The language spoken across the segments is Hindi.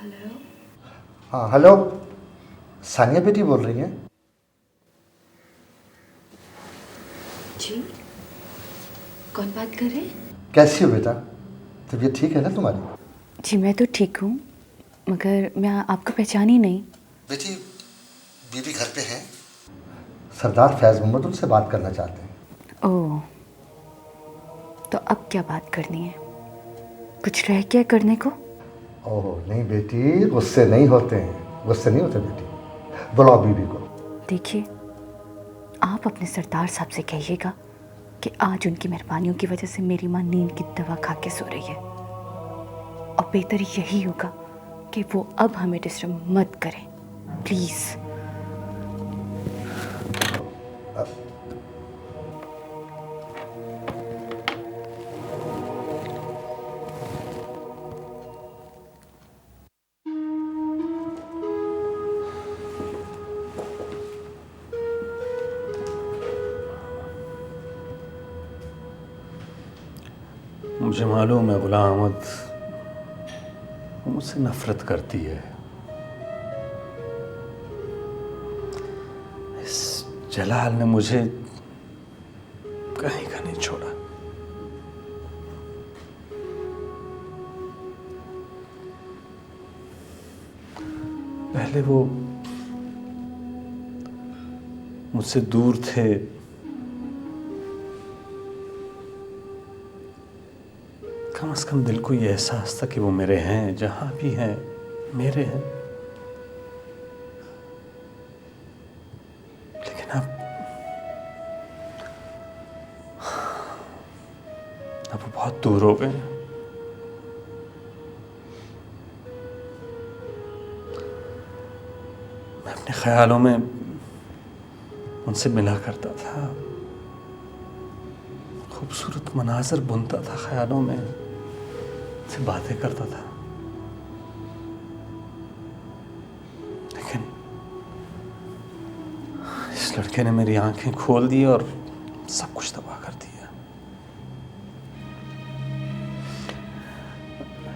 हेलो। हाँ हेलो, सानिया बेटी बोल रही हैं? जी, कौन बात कर रहे हैं? कैसी हो बेटा? तबीयत ठीक है ना तुम्हारी? जी मैं तो ठीक हूँ, मगर मैं आपको पहचानी नहीं। बेटी, बीबी घर पे हैं? सरदार फैज़ मोहम्मद उनसे बात करना चाहते हैं। ओह, तो अब क्या बात करनी है? कुछ रह गया करने को? ओह नहीं बेटी, गुस्से नहीं होते हैं, गुस्से नहीं होते बेटी। बुलाओ बीबी को। देखिए, आप अपने सरदार साहब से कहिएगा कि आज उनकी मेहरबानियों की वजह से मेरी माँ नींद की दवा खा के सो रही है, और बेहतर यही होगा कि वो अब हमें डिस्टर्ब मत करें, प्लीज़। मुझे मालूम है गुलाम अहमद मुझसे नफरत करती है। इस जलाल ने मुझे कहीं का नहीं छोड़ा। पहले वो मुझसे दूर थे, कम से कम दिल को ये एहसास था कि वो मेरे हैं, जहां भी हैं मेरे हैं। लेकिन अब वो बहुत दूर हो गए। मैं अपने ख्यालों में उनसे मिला करता था, खूबसूरत मनाजर बुनता था ख्यालों में, से बातें करता था। लेकिन इस लड़के ने मेरी आंखें खोल दी और सब कुछ तबाह कर दिया।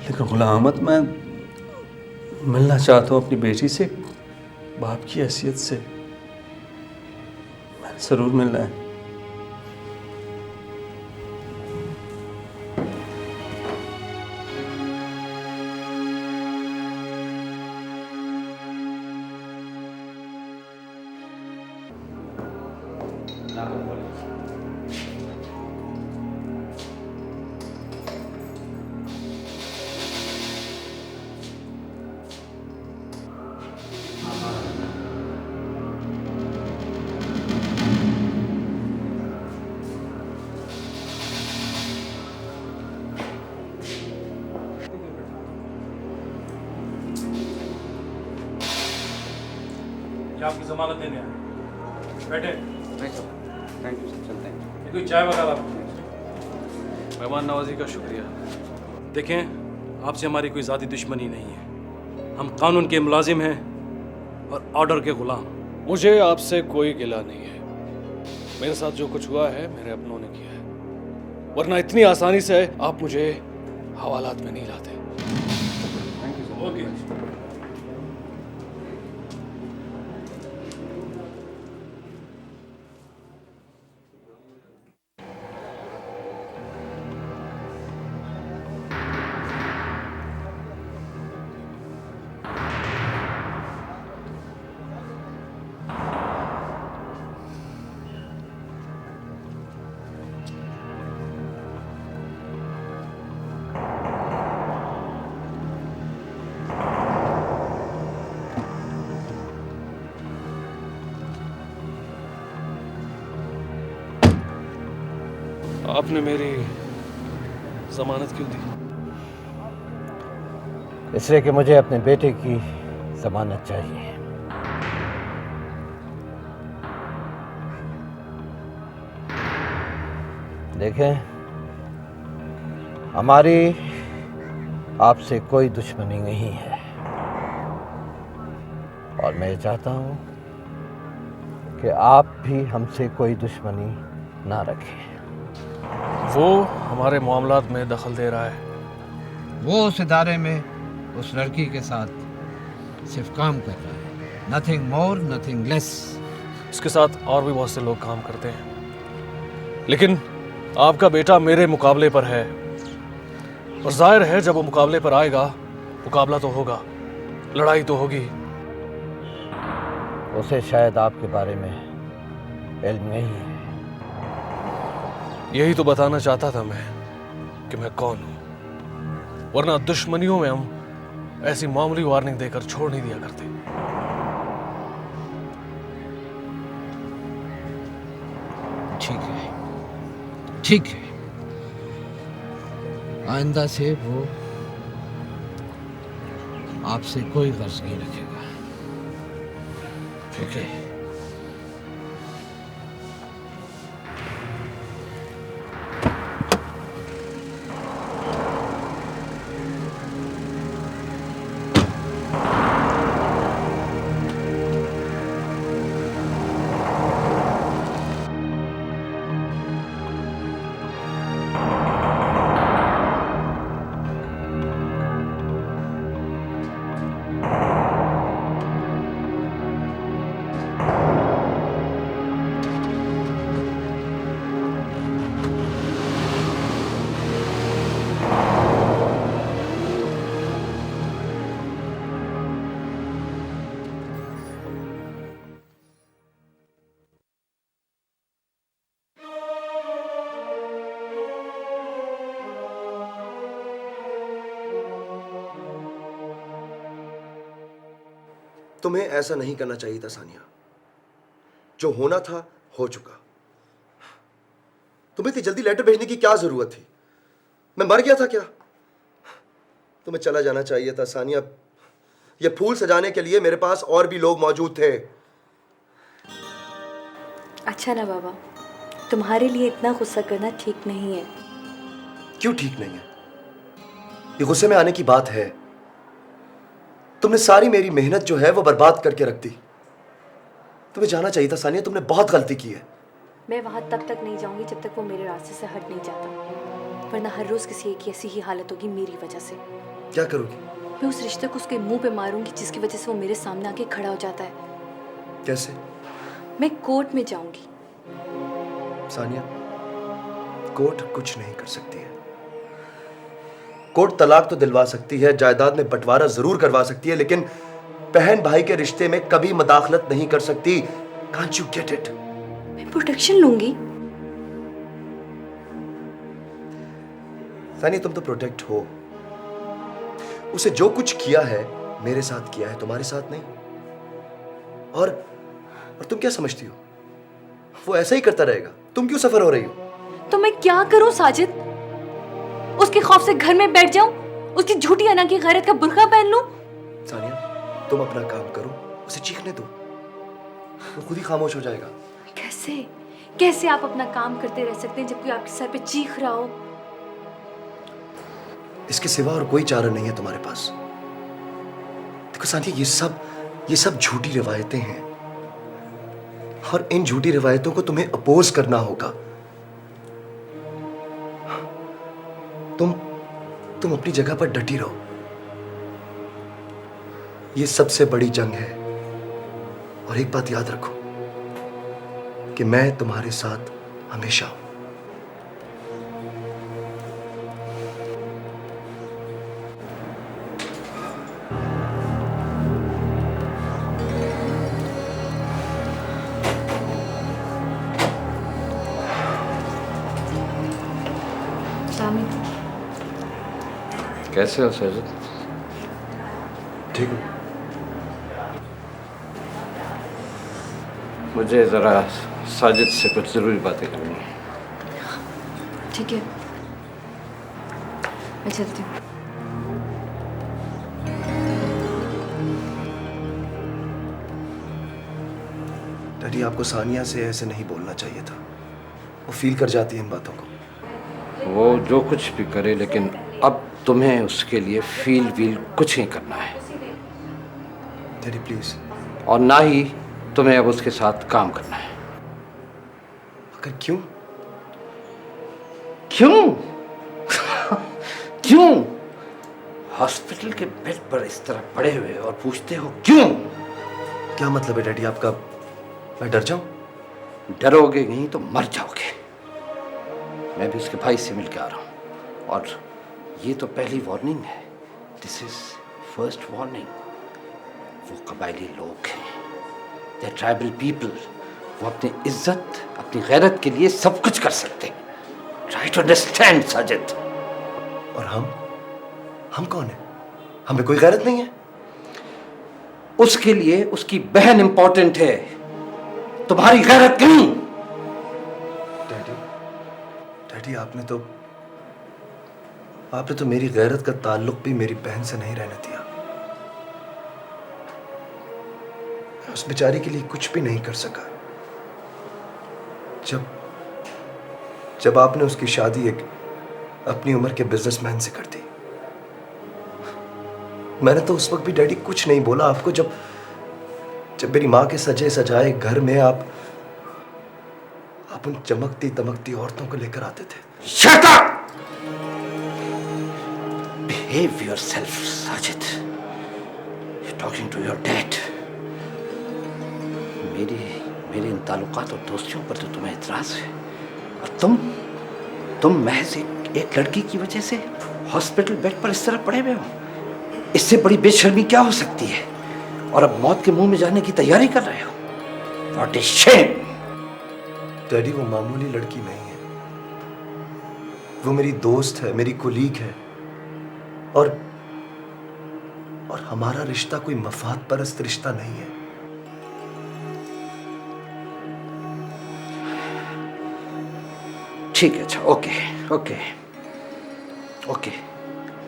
लेकिन गुलाम अहमद, मैं मिलना चाहता हूँ अपनी बेटी से, बाप की हैसियत से। मैंने जरूर मिलना है। आपकी जमानत देने आए, बैठे। नहीं सर, थैंक यू सर, चलते हैं। ये कोई चाय वगैरह आप? मेहमान नवाजी का शुक्रिया। देखें, आपसे हमारी कोई ज़ाती दुश्मनी नहीं है। हम कानून के मुलाजिम हैं और ऑर्डर के गुलाम। मुझे आपसे कोई गिला नहीं है। मेरे साथ जो कुछ हुआ है मेरे अपनों ने किया है, वरना इतनी आसानी से आप मुझे हवालात में नहीं लाते। Thank you sir. ओके। आपने मेरी जमानत क्यों दी? इसलिए कि मुझे अपने बेटे की जमानत चाहिए। देखें, हमारी आपसे कोई दुश्मनी नहीं है, और मैं चाहता हूं कि आप भी हमसे कोई दुश्मनी ना रखें। वो हमारे मामलात में दखल दे रहा है। वो उस इदारे में उस लड़की के साथ सिर्फ काम कर रहा है, नथिंग मोर नथिंग लेस। उसके साथ और भी बहुत से लोग काम करते हैं, लेकिन आपका बेटा मेरे मुकाबले पर है, और जाहिर है जब वो मुकाबले पर आएगा, मुकाबला तो होगा, लड़ाई तो होगी। उसे शायद आपके बारे में इल्म नहीं है। यही तो बताना चाहता था मैं कि मैं कौन हूं, वरना दुश्मनियों में हम ऐसी मामूली वार्निंग देकर छोड़ नहीं दिया करते। ठीक है, ठीक है, आइंदा से वो आपसे कोई कर्ज नहीं रखेगा। ठीक है। तुम्हें ऐसा नहीं करना चाहिए था सानिया। जो होना था हो चुका। तुम्हें इतनी जल्दी लेटर भेजने की क्या जरूरत थी? मैं मर गया था क्या? तुम्हें चला जाना चाहिए था सानिया। ये फूल सजाने के लिए मेरे पास और भी लोग मौजूद थे। अच्छा ना बाबा, तुम्हारे लिए इतना गुस्सा करना ठीक नहीं है। क्यों ठीक नहीं है? ये गुस्से में आने की बात है। तुमने सारी मेरी मेहनत जो है वो बर्बाद करके रख दी। तुम्हें जाना चाहिए था सानिया, तुमने बहुत गलती की है। मैं वहां तब तक नहीं जाऊंगी जब तक वो मेरे रास्ते से हट नहीं जाता, वरना हर रोज किसी एक की ऐसी ही हालत होगी मेरी वजह से। क्या करोगी? मैं उस रिश्ते को उसके मुंह पे मारूंगी जिसकी वजह से वो मेरे सामने आके खड़ा हो जाता है। कैसे? मैं कोर्ट में जाऊंगी। सानिया, कोर्ट कुछ नहीं कर सकती है। कोर्ट तलाक तो दिलवा सकती है, जायदाद में बंटवारा जरूर करवा सकती है, लेकिन बहन भाई के रिश्ते में कभी मदाखलत नहीं कर सकती। Can't you get it? मैं प्रोटेक्शन लूंगी। सानिया, तुम तो प्रोटेक्ट हो। उसे जो कुछ किया है मेरे साथ किया है, तुम्हारे साथ नहीं। और तुम क्या समझती हो वो ऐसा ही करता रहेगा? तुम क्यों सफर हो रही हो? तो मैं क्या करूं साजिद? उसके खौफ से घर में बैठ जाऊं? उसकी झूठी अना की गैरत का बुर्का पहन लूं? सानिया, तुम अपना काम करो, उसे चीखने दो, वो खुद ही खामोश हो जाएगा। कैसे कैसे आप अपना काम करते रह सकते हैं जबकि आपके सर पे चीख रहा हो? इसके सिवा और कोई चारा नहीं है तुम्हारे पास। देखो सानिया, ये सब झूठी रिवायतें हैं, और इन झूठी रिवायतों को तुम्हें अपोज करना होगा। तुम अपनी जगह पर डटी रहो। ये सबसे बड़ी जंग है, और एक बात याद रखो कि मैं तुम्हारे साथ हमेशा हूं। कैसे हो साजिद? ठीक हो? मुझे ज़रा साजिद से कुछ ज़रूरी बातें करनी है। ठीक है, मैं चलती हूँ। डैडी, आपको सानिया से ऐसे नहीं बोलना चाहिए था। वो फील कर जाती है इन बातों को। वो जो कुछ भी करे, लेकिन अब तुम्हें उसके लिए फील वील कुछ नहीं करना है। Daddy please. और ना ही तुम्हें अब उसके साथ काम करना है। मगर क्यों? क्यों? क्यों? हॉस्पिटल के बेड पर इस तरह पड़े हुए और पूछते हो क्यों? क्या मतलब है डैडी आपका? मैं डर जाऊं? डरोगे नहीं तो मर जाओगे। मैं भी उसके भाई से मिल के आ रहा हूं और ये तो पहली वार्निंग है। This is first warning. वो कबायली लोग हैं, दे ट्राइबल पीपल। वो अपनी इज्जत, अपनी गैरत के लिए सब कुछ कर सकते हैं। Try to understand Sajid. और हम कौन है? हमें कोई गैरत नहीं है। उसके लिए उसकी बहन इंपॉर्टेंट है, तुम्हारी गैरत नहीं। डैडी आपने तो मेरी गैरत का ताल्लुक भी मेरी बहन से नहीं रहने दिया। मैं उस बेचारी के लिए कुछ भी नहीं कर सका। जब आपने उसकी शादी एक अपनी उम्र के बिजनेसमैन से कर दी, मैंने तो उस वक्त भी डैडी कुछ नहीं बोला आपको। जब मेरी माँ के सजे सजाए घर में आप उन चमकती दमकती औरतों को लेकर आते थे। Shut up! Behave yourself, Sajid. You're talking to your dad. मेरे इन ताल्लुकात और दोस्तियों पर तो तुम्हें इतराज है और तुम महज एक लड़की की वजह से हॉस्पिटल बेड पर इस तरह पड़े हुए हो। इससे बड़ी बेशर्मी क्या हो सकती है? और अब मौत के मुंह में जाने की तैयारी कर रहे हो। What a shame! डैडी वो मामूली लड़की नहीं है, वो मेरी दोस्त है, मेरी कुलीग है और हमारा रिश्ता कोई मफाद परस्त रिश्ता नहीं है। ठीक है, अच्छा, ओके,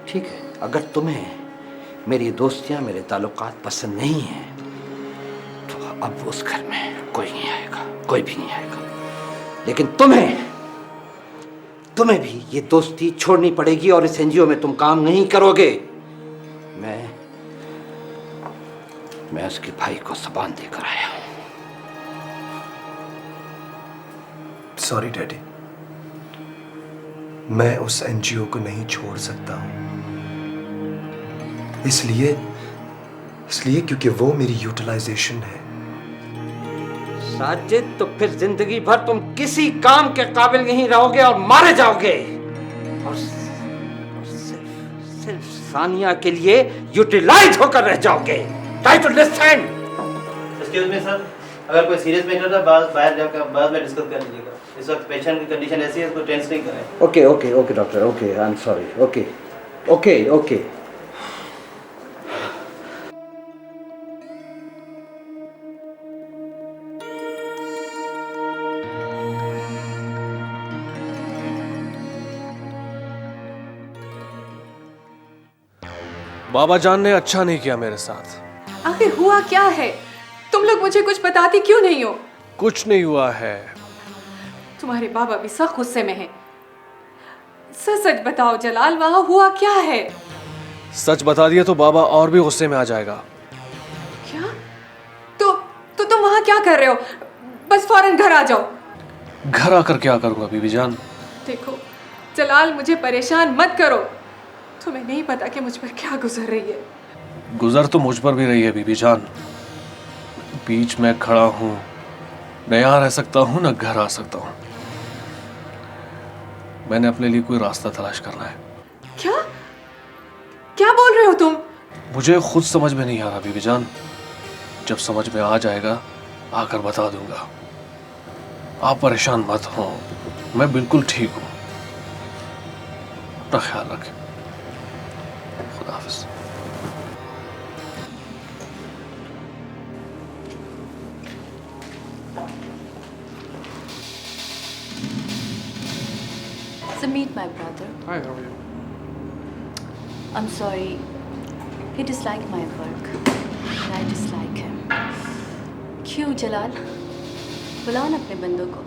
ठीक है। अगर तुम्हें मेरी दोस्तियां, मेरे ताल्लुकात पसंद नहीं हैं, तो अब उस घर में कोई नहीं आएगा, कोई भी नहीं आएगा। लेकिन तुम्हें भी ये दोस्ती छोड़नी पड़ेगी और इस एनजीओ में तुम काम नहीं करोगे। मैं उसके भाई को ज़बान देकर आया हूं। सॉरी डैडी, मैं उस एनजीओ को नहीं छोड़ सकता हूं। इसलिए क्योंकि वो मेरी यूटिलाइजेशन है। साजिद, तो फिर जिंदगी भर तुम किसी काम के काबिल नहीं रहोगे और मारे जाओगे और सिर्फ सानिया के लिए यूटिलाइज होकर रह जाओगे। Try to understand. Excuse me sir, अगर कोई सीरियस मैटर है बाहर जाकर बाद में डिस्कस कर लीजिएगा। इस वक्त पेशेंट की कंडीशन ऐसी है, इसको टेंस नहीं करें। Okay doctor, okay, I am sorry, okay. बाबा जान ने अच्छा नहीं किया मेरे साथ। आखिर हुआ क्या है? तुम लोग मुझे कुछ बताती क्यों नहीं हो? कुछ नहीं हुआ है। तुम्हारे बाबा भी सख्त गुस्से में हैं। सच बताओ जलाल, वहां हुआ क्या है? सच बता दिया तो बाबा और भी गुस्से में आ जाएगा। क्या? तो तुम वहां क्या कर रहे हो? बस फौरन घर आ जाओ। घर आकर क्या करूंगा बीबी जान? देखो जलाल, मुझे परेशान मत करो। तुम्हें नहीं पता कि मुझ पर क्या गुजर रही है। गुजर तो मुझ पर भी रही है बीबी जान। बीच में खड़ा हूं, न यहाँ रह सकता हूं न घर आ सकता हूं। मैंने अपने लिए कोई रास्ता तलाश करना है। क्या बोल रहे हो तुम? मुझे खुद समझ में नहीं आ रहा बीबी जान। जब समझ में आ जाएगा आकर बता दूंगा। आप परेशान मत हो, मैं बिल्कुल ठीक हूं। अपना ख्याल रखें। खुदा हाफिज। So meet my brother. Hi, how are you? I'm sorry. He disliked my work. And I dislike him. क्यों जलाल? बुलाओ ना अपने बंदों को।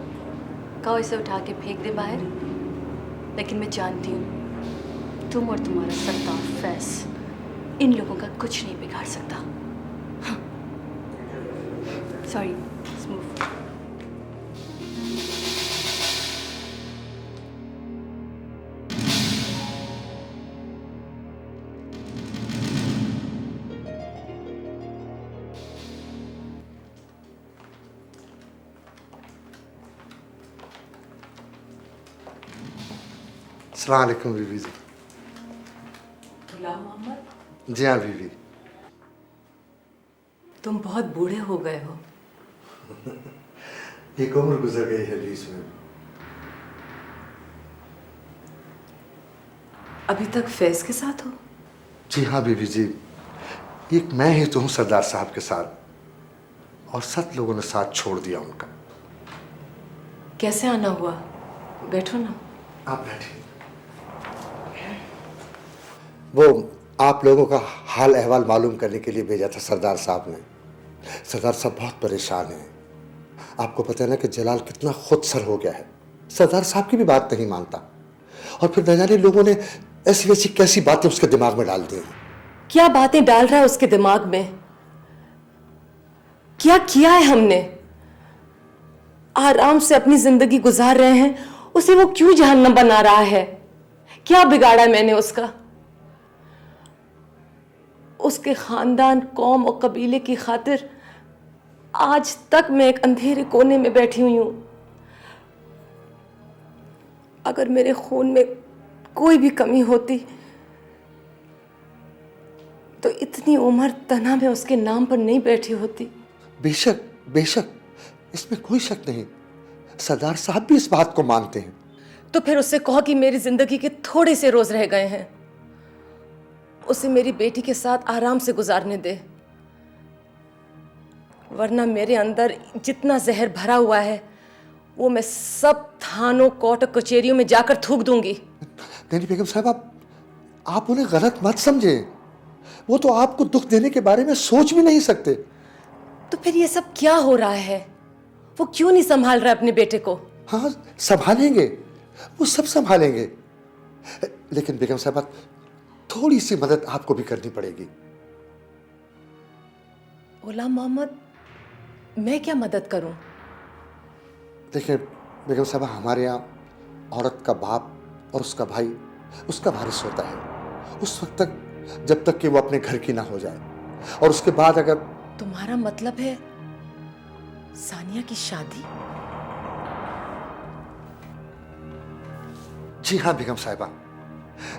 कहो इसे उठा के फेंक दे बाहर। लेकिन मैं जानती हूँ तुम और तुम्हारा सरदार फैज इन लोगों का कुछ नहीं बिगाड़ सकता। Sorry, smooth. अस्सलाम वालेकुम बीवी जी। गुलाम मोहम्मद, जी हाँ बीवी। तुम बहुत बूढ़े हो गए हो। एक उम्र गुजर गई है बीच में। अभी तक फैज के साथ हो? जी हाँ बीवी जी, एक मैं ही तो हूँ सरदार साहब के साथ, और 7 लोगों ने साथ छोड़ दिया उनका। कैसे आना हुआ? बैठो ना। आप बैठिए। वो आप लोगों का हाल अहवाल मालूम करने के लिए भेजा था सरदार साहब ने। सरदार साहब बहुत परेशान हैं। आपको पता है ना कि जलाल कितना खुदसर हो गया है, सरदार साहब की भी बात नहीं मानता, और फिर न जाने लोगों ने ऐसी वैसी कैसी बातें उसके दिमाग में डाल दी हैं। क्या बातें डाल रहा है उसके दिमाग में? क्या किया है हमने? आराम से अपनी जिंदगी गुजार रहे हैं, उसे वो क्यों जहन्नम बना रहा है? क्या बिगाड़ा मैंने उसका? उसके खानदान, कौम और कबीले की खातिर आज तक मैं एक अंधेरे कोने में बैठी हुई हूं। अगर मेरे खून में कोई भी कमी होती तो इतनी उम्र तना में उसके नाम पर नहीं बैठी होती। बेशक बेशक, इसमें कोई शक नहीं। सरदार साहब भी इस बात को मानते हैं। तो फिर उससे कहो कि मेरी जिंदगी के थोड़े से रोज रह गए हैं, उसे मेरी बेटी के साथ आराम से गुजारने दे, वरना मेरे अंदर जितना जहर भरा हुआ है वो मैं सब थानों, कोर्ट और कचहरियों में जाकर थूक दूंगी। नहीं बेगम साहब, आप उन्हें गलत मत समझे। वो तो आपको दुख देने के बारे में सोच भी नहीं सकते। तो फिर ये सब क्या हो रहा है? वो क्यों नहीं संभाल रहा अपने बेटे को? हाँ, संभालेंगे, वो सब संभालेंगे, लेकिन बेगम साहब थोड़ी सी मदद आपको भी करनी पड़ेगी। गुलाम मोहम्मद, मैं क्या मदद करूं? देखिए बेगम साहब, हमारे यहाँ औरत का बाप और उसका भाई उसका वारिस होता है उस वक्त तक, जब तक कि वो अपने घर की ना हो जाए, और उसके बाद अगर... तुम्हारा मतलब है सानिया की शादी? जी हाँ बेगम साहिबा,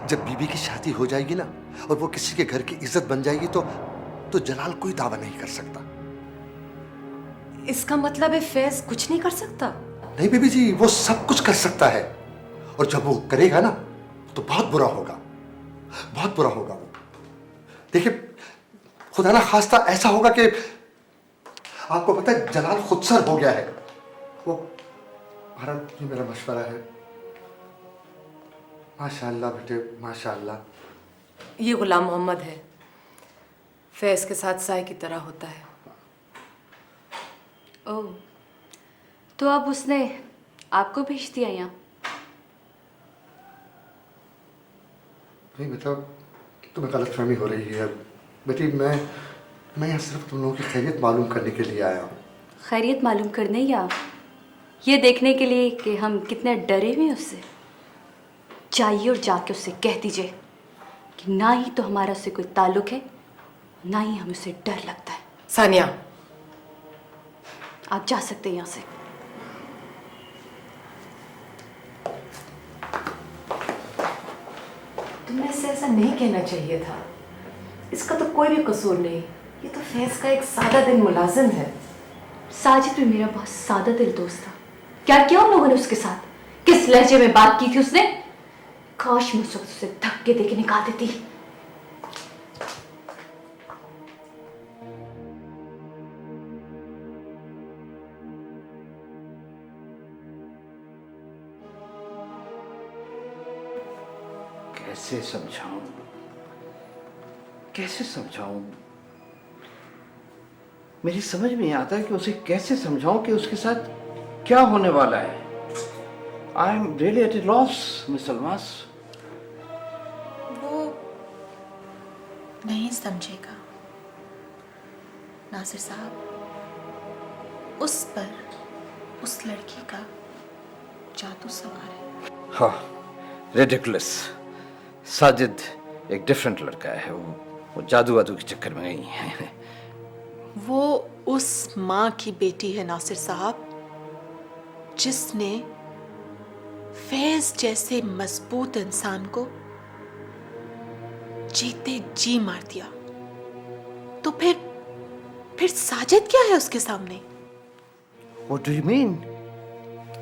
जब बीबी की शादी हो जाएगी ना और वो किसी के घर की इज्जत बन जाएगी तो जलाल कोई दावा नहीं कर सकता। इसका मतलब है फैज कुछ नहीं कर सकता? नहीं बीबी जी, वो सब कुछ कर सकता है, और जब वो करेगा ना तो बहुत बुरा होगा, बहुत बुरा होगा वो। देखिए खुदा ना खास्ता ऐसा होगा कि आपको पता है जलाल खुदसर हो गया है। वो भारत, ये मेरा मशवरा है। माशाअल्लाह बेटे, माशाअल्लाह। ये गुलाम मोहम्मद है, फैज के साथ साय की तरह होता है। ओह, तो अब उसने आपको भेज दिया यहाँ? नहीं बेटा, तुम्हें गलतफहमी हो रही है बेटी। मैं यहाँ सिर्फ तुम लोगों की खैरियत मालूम करने के लिए आया हूँ। खैरियत मालूम करने, या ये देखने के लिए कि हम कितने डरे हुए हैं उससे? जाइए और जाके उससे कह दीजिए कि ना ही तो हमारा उससे कोई ताल्लुक है, ना ही हमें उससे डर लगता है। सानिया, आप जा सकते हैं यहाँ से। तुम्हें इसे ऐसा नहीं कहना चाहिए था। इसका तो कोई भी कसूर नहीं, ये तो फैज का एक सादा दिल मुलाजिम है। साजिद भी मेरा बहुत सादा दिल दोस्त था। क्या किया उन लोगों ने उसके साथ? किस लहजे में बात की थी उसने? काश मैं उस वक्त उसे धक्के देके निकाल देती। कैसे समझाऊं, कैसे समझाऊं? मेरी समझ में नहीं आता कि उसे कैसे समझाऊं कि उसके साथ क्या होने वाला है। I am really eight A loss miss Almas. वो नहीं समझेगा नासिर साहब। उस पर उस लड़की का जादू सवार है। हाँ, रिडिकुलस। साजिद एक डिफरेंट लड़का है, वो जादू वादू के चक्कर में नहीं है। वो उस माँ की बेटी है नासिर साहब जिसने फैज जैसे मजबूत इंसान को जीते जी मार दिया, तो फिर साजिद क्या है उसके सामने? What do you mean?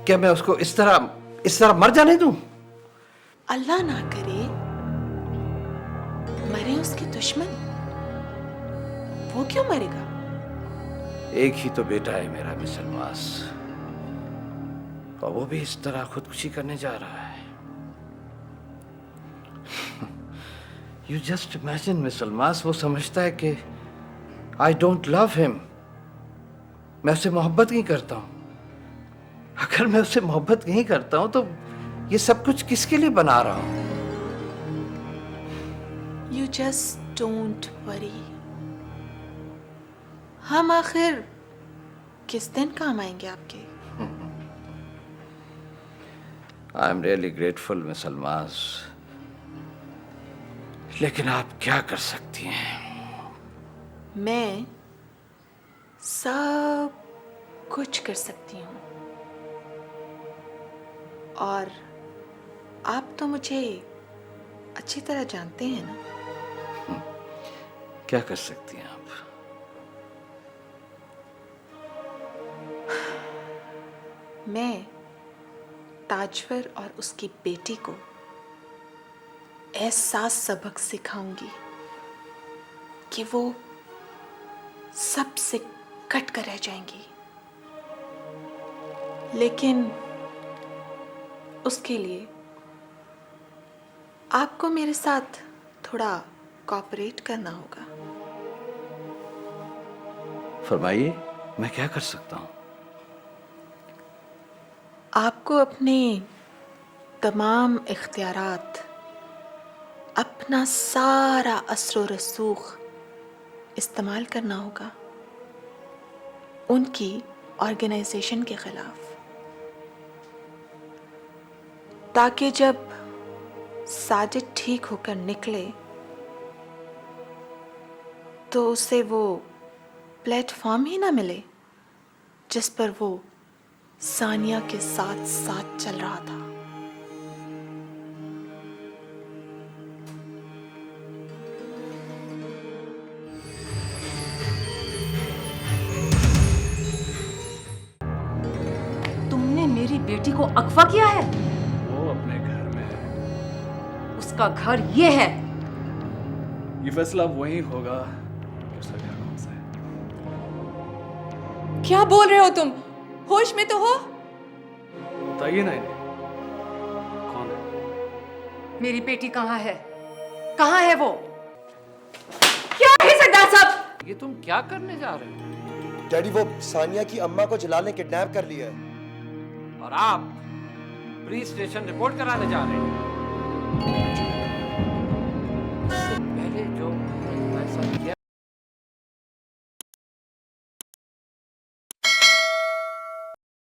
क्या मैं उसको इस तरह मर जाने दूं? अल्लाह ना करे मरे उसके दुश्मन। वो क्यों मरेगा? एक ही तो बेटा है मेरा मिस अलमास, और वो भी इस तरह खुदकुशी करने जा रहा है। You just imagine miss Almas, वो समझता है कि आई डोंट लव हिम, मैं उससे मोहब्बत नहीं करता हूं। अगर मैं उससे मोहब्बत नहीं करता हूं तो ये सब कुछ किसके लिए बना रहा हूं? You just don't worry. हम आखिर किस दिन काम आएंगे आपके? I am really grateful miss Almas, लेकिन आप क्या कर सकती हैं? मैं सब कुछ कर सकती हूँ, और आप तो मुझे अच्छी तरह जानते हैं ना। क्या कर सकती हैं आप? मैं ताजवर और उसकी बेटी को ऐसा सबक सिखाऊंगी कि वो सबसे कट कर रह जाएंगी। लेकिन उसके लिए आपको मेरे साथ थोड़ा कोऑपरेट करना होगा। फरमाइए, मैं क्या कर सकता हूँ? आपको अपने तमाम इख्तियारात, अपना सारा असर रसूख इस्तेमाल करना होगा उनकी ऑर्गेनाइजेशन के खिलाफ, ताकि जब साजिद ठीक होकर निकले तो उसे वो प्लेटफॉर्म ही ना मिले जिस पर वो सानिया के साथ साथ चल रहा था। तुमने मेरी बेटी को अगवा किया है? वो अपने घर में है। उसका घर ये है। ये फैसला वही होगा कि उसका घर कौन सा है। क्या बोल रहे हो तुम? होश में तो हो? बताइए ना इन्हें, कौन है? मेरी बेटी कहाँ है? कहाँ है वो? क्या है सरदार साहब? ये तुम क्या करने जा रहे हो? डैडी, वो सानिया की अम्मा को जलाल ने किडनैप कर लिया है। और आप पुलिस स्टेशन रिपोर्ट कराने जा रहे हैं?